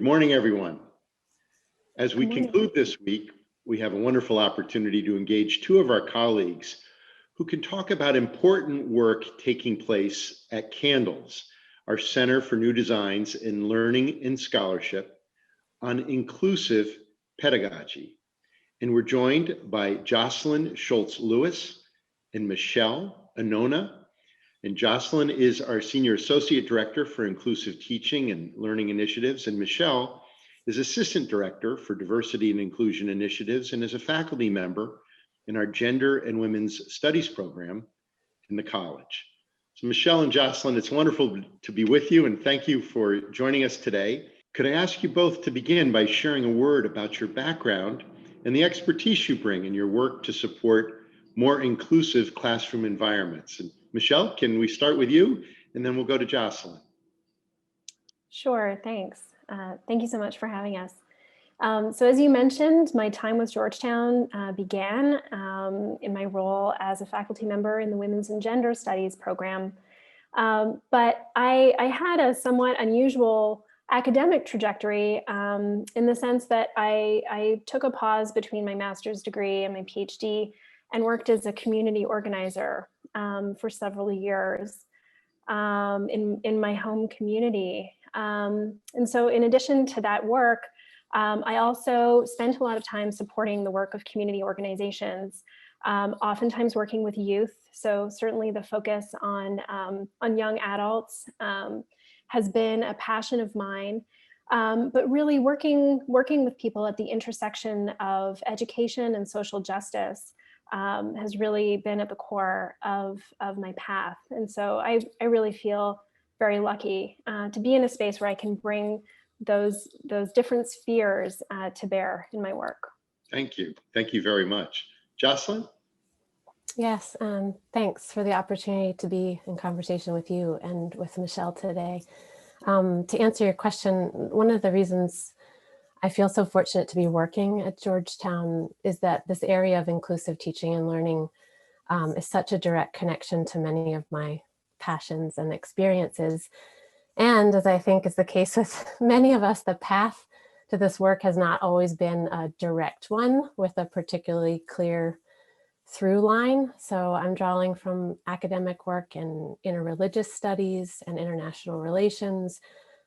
morning, everyone. As we Good morning. conclude this week, we have a wonderful opportunity to engage two of our colleagues who can talk about important work taking place at CANDLES, our Center for New Designs in Learning and Scholarship, on inclusive pedagogy. And we're joined by Joselyn Schultz-Lewis and Michelle Ohnona. And Joselyn is our Senior Associate Director for Inclusive Teaching and Learning Initiatives, and Michelle is Assistant Director for Diversity and Inclusion Initiatives and is a faculty member in our Gender and Women's Studies program in the college. So Michelle and Joselyn, it's wonderful to be with you, and thank you for joining us today. Could I ask you both to begin by sharing a word about your background and the expertise you bring in your work to support more inclusive classroom environments? And Michelle, can we start with you, and then we'll go to Joselyn. Sure, thanks. Thank you so much for having us. So as you mentioned, my time with Georgetown began in my role as a faculty member in the Women's and Gender Studies program. But I had a somewhat unusual academic trajectory in the sense that I took a pause between my master's degree and my PhD and worked as a community organizer for several years in my home community. And so in addition to that work, I also spent a lot of time supporting the work of community organizations, oftentimes working with youth. So certainly the focus on young adults has been a passion of mine, but really working with people at the intersection of education and social justice has really been at the core of my path. And so I really feel very lucky to be in a space where I can bring those different spheres to bear in my work. Thank you. Thank you very much. Joselyn? Yes, thanks for the opportunity to be in conversation with you and with Michelle today. To answer your question, one of the reasons I feel so fortunate to be working at Georgetown is that this area of inclusive teaching and learning is such a direct connection to many of my passions and experiences. And as I think is the case with many of us, the path to this work has not always been a direct one with a particularly clear through line. So I'm drawing from academic work in interreligious studies and international relations,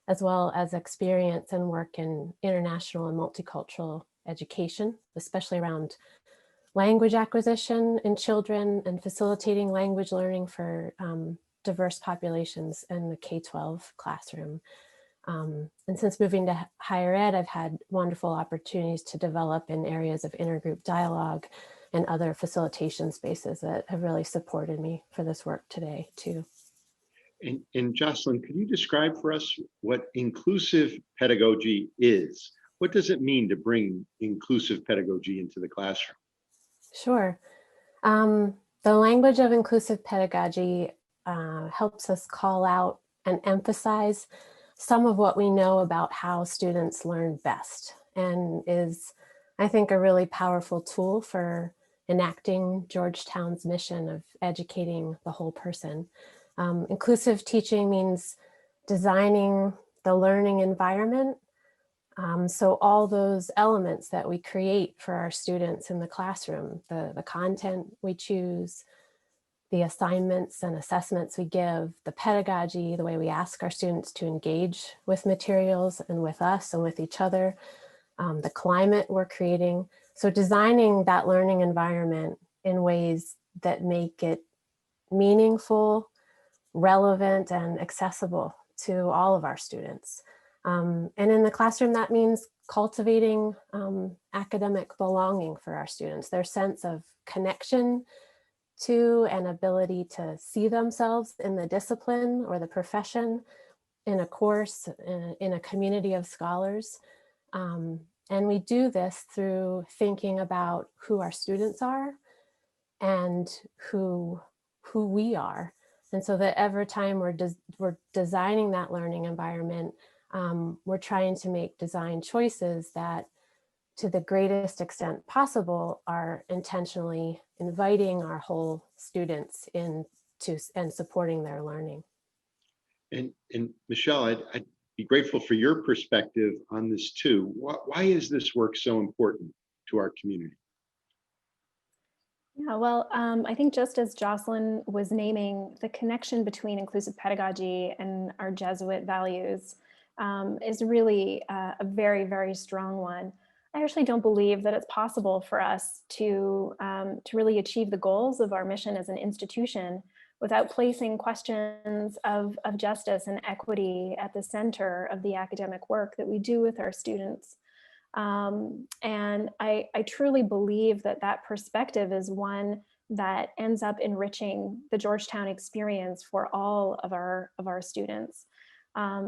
as well as experience and work in international and multicultural education, especially around language acquisition in children and facilitating language learning for diverse populations in the K-12 classroom. And since moving to higher ed, I've had wonderful opportunities to develop in areas of intergroup dialogue and other facilitation spaces that have really supported me for this work today too. And Joselyn, could you describe for us what inclusive pedagogy is? What does it mean to bring inclusive pedagogy into the classroom? Sure. The language of inclusive pedagogy helps us call out and emphasize some of what we know about how students learn best, and is, I think, a really powerful tool for enacting Georgetown's mission of educating the whole person. Inclusive teaching means designing the learning environment. So all those elements that we create for our students in the classroom, the content we choose, the assignments and assessments we give, the pedagogy, the way we ask our students to engage with materials and with us and with each other, the climate we're creating. So designing that learning environment in ways that make it meaningful, relevant, and accessible to all of our students. And in the classroom, that means cultivating academic belonging for our students, their sense of connection to and ability to see themselves in the discipline or the profession, in a course, in a community of scholars. And we do this through thinking about who our students are and who we are. And so that every time we're designing that learning environment, we're trying to make design choices that, to the greatest extent possible, are intentionally inviting our whole students into and supporting their learning. And Michelle, be grateful for your perspective on this too. Why is this work so important to our community? Yeah, well, I think just as Joselyn was naming, the connection between inclusive pedagogy and our Jesuit values is really a very, very strong one. I actually don't believe that it's possible for us to really achieve the goals of our mission as an institution without placing questions of justice and equity at the center of the academic work that we do with our students. And I truly believe that that perspective is one that ends up enriching the Georgetown experience for all of our students.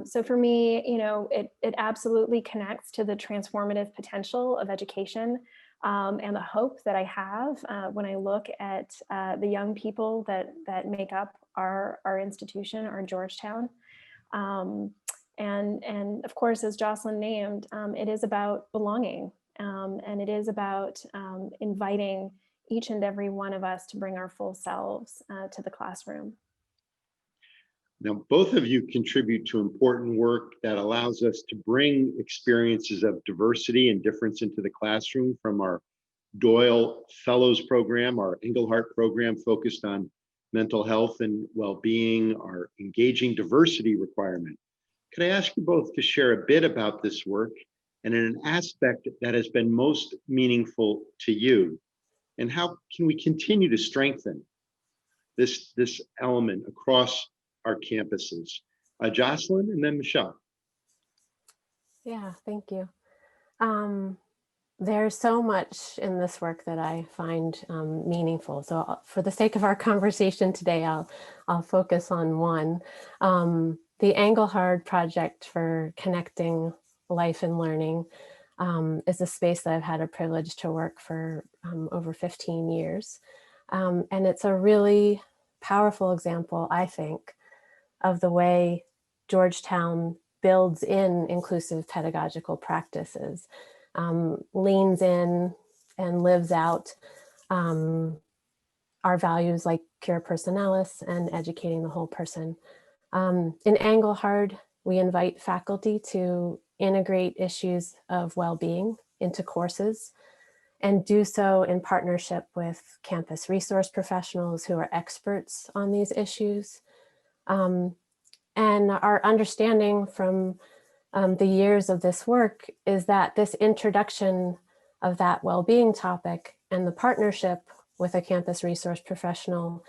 So for me, you know, it absolutely connects to the transformative potential of education and the hope that I have when I look at the young people that make up our institution, our Georgetown. And of course, as Joselyn named, it is about belonging, and it is about inviting each and every one of us to bring our full selves to the classroom. Now, both of you contribute to important work that allows us to bring experiences of diversity and difference into the classroom, from our Doyle Fellows Program, our Engelhardt program focused on mental health and well-being, our engaging diversity requirement. Could I ask you both to share a bit about this work and an aspect that has been most meaningful to you? And how can we continue to strengthen this element across our campuses? Joselyn and then Michelle. Yeah, thank you. There's so much in this work that I find meaningful. So for the sake of our conversation today, I'll focus on one. The Engelhardt project for connecting life and learning is a space that I've had a privilege to work for over 15 years. And it's a really powerful example, I think, of the way Georgetown builds in inclusive pedagogical practices, leans in and lives out our values like pure personalis and educating the whole person. In Engelhardt, we invite faculty to integrate issues of well-being into courses and do so in partnership with campus resource professionals who are experts on these issues. And our understanding from the years of this work is that this introduction of that well-being topic and the partnership with a campus resource professional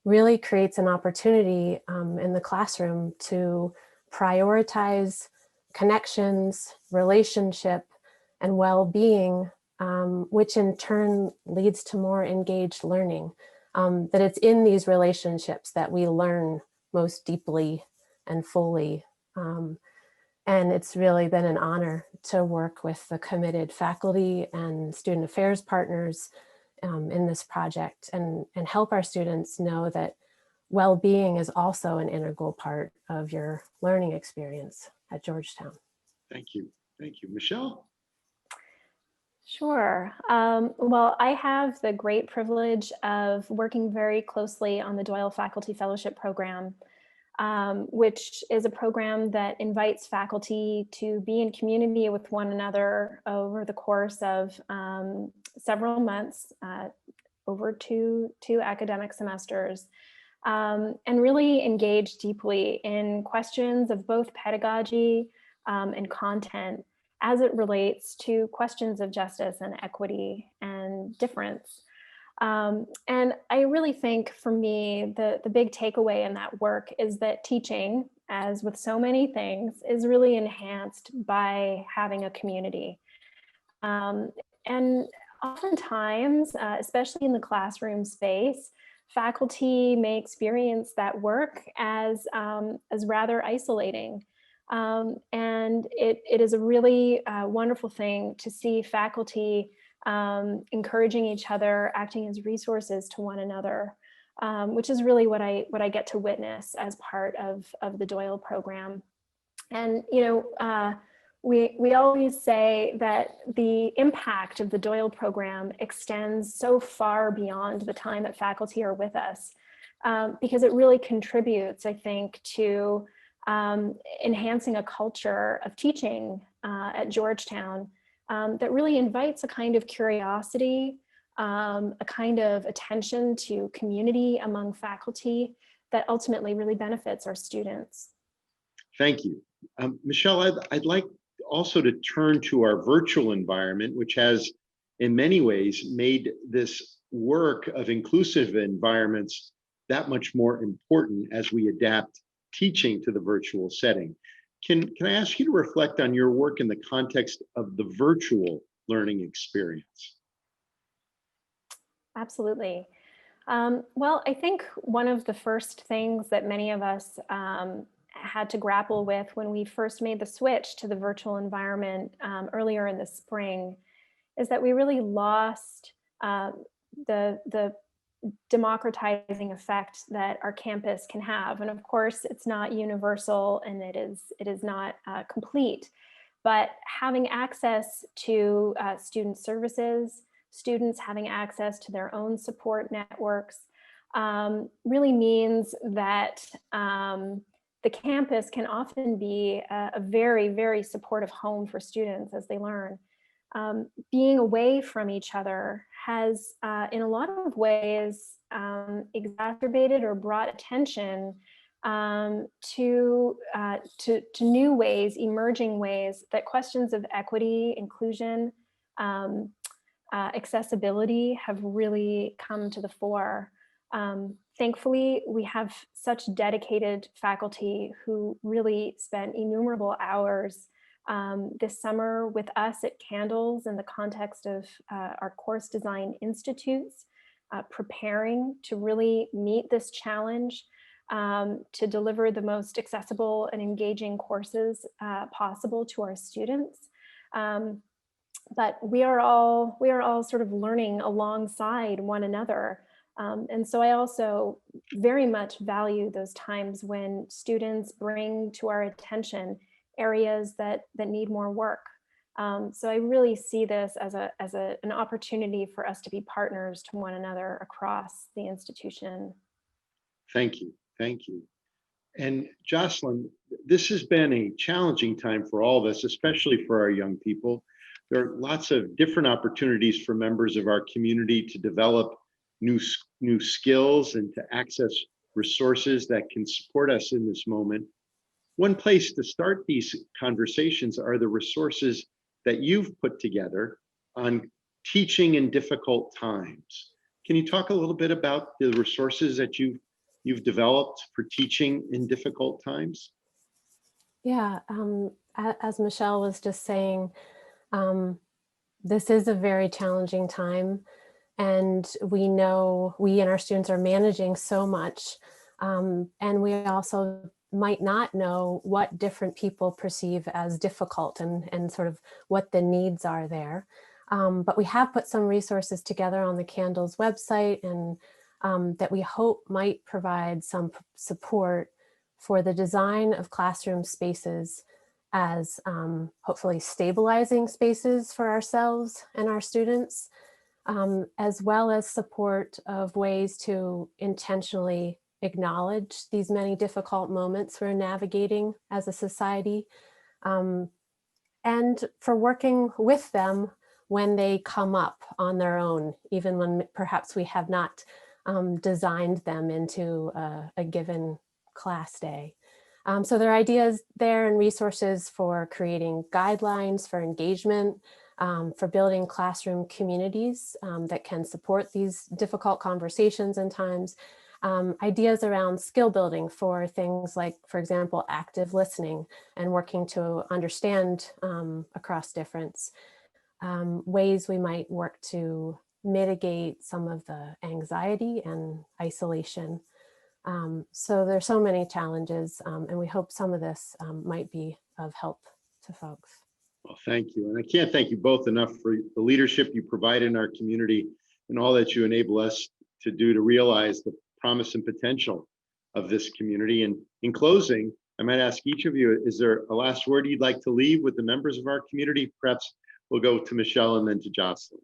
really creates an opportunity in the classroom to prioritize connections, relationship, and well-being, which in turn leads to more engaged learning. That it's in these relationships that we learn most deeply and fully. And it's really been an honor to work with the committed faculty and student affairs partners in this project and help our students know that well-being is also an integral part of your learning experience at Georgetown. Thank you. Thank you. Michelle? Sure. Well, I have the great privilege of working very closely on the Doyle Faculty Fellowship Program, which is a program that invites faculty to be in community with one another over the course of several months, over two academic semesters, and really engage deeply in questions of both pedagogy and content as it relates to questions of justice and equity and difference. And I really think for me, the big takeaway in that work is that teaching, as with so many things, is really enhanced by having a community. And oftentimes, especially in the classroom space, faculty may experience that work as rather isolating. And it is a really wonderful thing to see faculty encouraging each other, acting as resources to one another, which is really what I get to witness as part of the Doyle program. And we always say that the impact of the Doyle program extends so far beyond the time that faculty are with us, because it really contributes, I think, to enhancing a culture of teaching at Georgetown that really invites a kind of curiosity, a kind of attention to community among faculty that ultimately really benefits our students. Thank you. Michelle, I'd like also to turn to our virtual environment, which has in many ways made this work of inclusive environments that much more important as we adapt teaching to the virtual setting. Can I ask you to reflect on your work in the context of the virtual learning experience? Absolutely. Well, I think one of the first things that many of us had to grapple with when we first made the switch to the virtual environment earlier in the spring is that we really lost the democratizing effect that our campus can have. And of course, it's not universal and it is not complete, but having access to student services, students having access to their own support networks really means that the campus can often be a very, very supportive home for students as they learn. Being away from each other has, in a lot of ways, exacerbated or brought attention to new ways, emerging ways that questions of equity, inclusion, accessibility have really come to the fore. Thankfully, we have such dedicated faculty who really spent innumerable hours this summer with us at Candles in the context of our course design institutes, preparing to really meet this challenge, to deliver the most accessible and engaging courses possible to our students. But we are all sort of learning alongside one another. And so I also very much value those times when students bring to our attention areas that need more work. So I really see this as an opportunity for us to be partners to one another across the institution. Thank you. Thank you. And Joselyn, this has been a challenging time for all of us, especially for our young people. There are lots of different opportunities for members of our community to develop new skills and to access resources that can support us in this moment. One place to start these conversations are the resources that you've put together on teaching in difficult times. Can you talk a little bit about the resources that you've developed for teaching in difficult times? Yeah, as Michelle was just saying, this is a very challenging time, and we know we and our students are managing so much, and we also might not know what different people perceive as difficult and sort of what the needs are there. But we have put some resources together on the Candles website and that we hope might provide some support for the design of classroom spaces as hopefully stabilizing spaces for ourselves and our students, as well as support of ways to intentionally acknowledge these many difficult moments we're navigating as a society, and for working with them when they come up on their own, even when perhaps we have not designed them into a given class day. So there are ideas there and resources for creating guidelines for engagement, for building classroom communities that can support these difficult conversations and times, ideas around skill building for things like, for example, active listening and working to understand across difference, ways we might work to mitigate some of the anxiety and isolation. So there's so many challenges, and we hope some of this might be of help to folks. Well, thank you. And I can't thank you both enough for the leadership you provide in our community and all that you enable us to do to realize the promise and potential of this community. And in closing, I might ask each of you, is there a last word you'd like to leave with the members of our community? Perhaps we'll go to Michelle and then to Joselyn.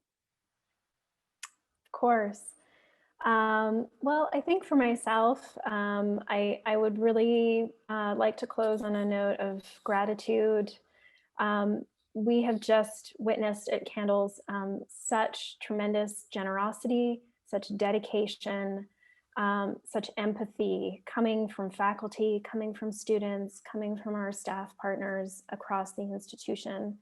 Of course. Well, I think for myself, I would really like to close on a note of gratitude. Um, we have just witnessed at Candles such tremendous generosity, such dedication, such empathy coming from faculty, coming from students, coming from our staff partners across the institution.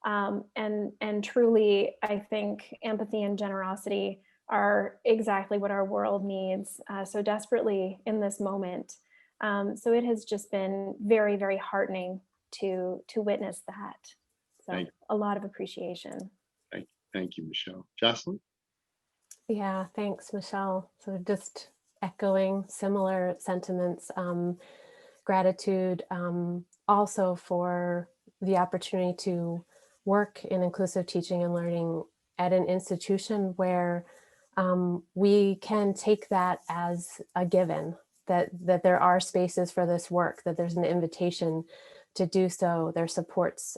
And truly, I think empathy and generosity are exactly what our world needs so desperately in this moment. So it has just been very, very heartening to witness that. So Thank, a lot of appreciation. thank you, Michelle. Jocelyn? Yeah, thanks, Michelle. So just echoing similar sentiments, gratitude also for the opportunity to work in inclusive teaching and learning at an institution where we can take that as a given, that there are spaces for this work, that there's an invitation to do so. There's supports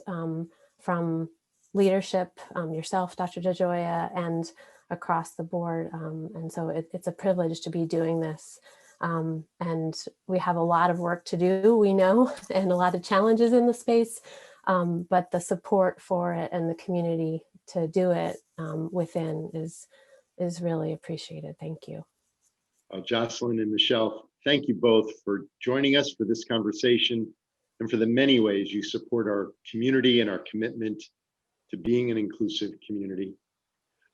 from leadership, yourself, Dr. DeGioia, and across the board. And so it's a privilege to be doing this. And we have a lot of work to do, we know, and a lot of challenges in the space, but the support for it and the community to do it within is really appreciated. Thank you. Jocelyn and Michelle, thank you both for joining us for this conversation and for the many ways you support our community and our commitment to being an inclusive community.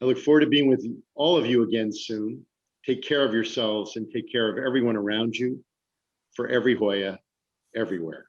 I look forward to being with all of you again soon. Take care of yourselves and take care of everyone around you. For every Hoya, everywhere.